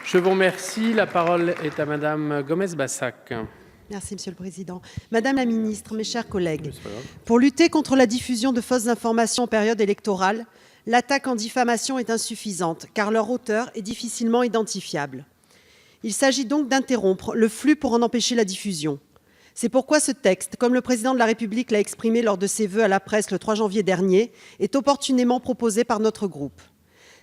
Je vous remercie. La parole est à Madame Gomez-Bassac. Merci, Monsieur le Président. Madame la Ministre, mes chers collègues, pour lutter contre la diffusion de fausses informations en période électorale, l'attaque en diffamation est insuffisante, car leur auteur est difficilement identifiable. Il s'agit donc d'interrompre le flux pour en empêcher la diffusion. C'est pourquoi ce texte, comme le Président de la République l'a exprimé lors de ses vœux à la presse le 3 janvier dernier, est opportunément proposé par notre groupe.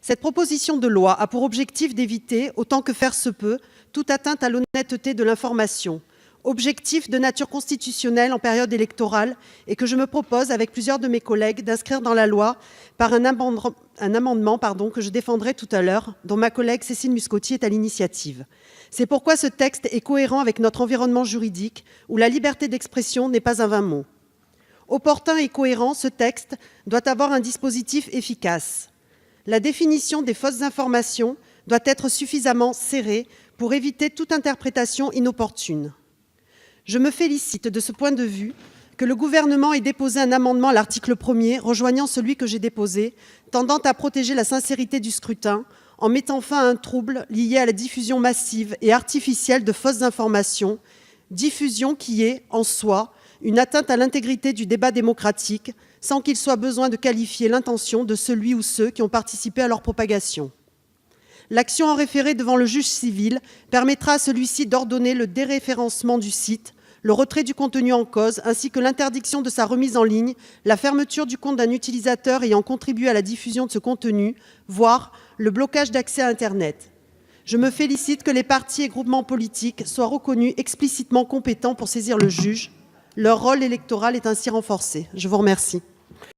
Cette proposition de loi a pour objectif d'éviter, autant que faire se peut, toute atteinte à l'honnêteté de l'information, objectif de nature constitutionnelle en période électorale et que je me propose, avec plusieurs de mes collègues, d'inscrire dans la loi par un amendement que je défendrai tout à l'heure, dont ma collègue Cécile Muscotti est à l'initiative. C'est pourquoi ce texte est cohérent avec notre environnement juridique, où la liberté d'expression n'est pas un vain mot. Opportun et cohérent, ce texte doit avoir un dispositif efficace. La définition des fausses informations doit être suffisamment serrée pour éviter toute interprétation inopportune. Je me félicite de ce point de vue que le Gouvernement ait déposé un amendement à l'article 1er, rejoignant celui que j'ai déposé, tendant à protéger la sincérité du scrutin en mettant fin à un trouble lié à la diffusion massive et artificielle de fausses informations, diffusion qui est, en soi, une atteinte à l'intégrité du débat démocratique, sans qu'il soit besoin de qualifier l'intention de celui ou ceux qui ont participé à leur propagation. L'action en référé devant le juge civil permettra à celui-ci d'ordonner le déréférencement du site, le retrait du contenu en cause, ainsi que l'interdiction de sa remise en ligne, la fermeture du compte d'un utilisateur ayant contribué à la diffusion de ce contenu, voire le blocage d'accès à Internet. Je me félicite que les partis et groupements politiques soient reconnus explicitement compétents pour saisir le juge. Leur rôle électoral est ainsi renforcé. Je vous remercie.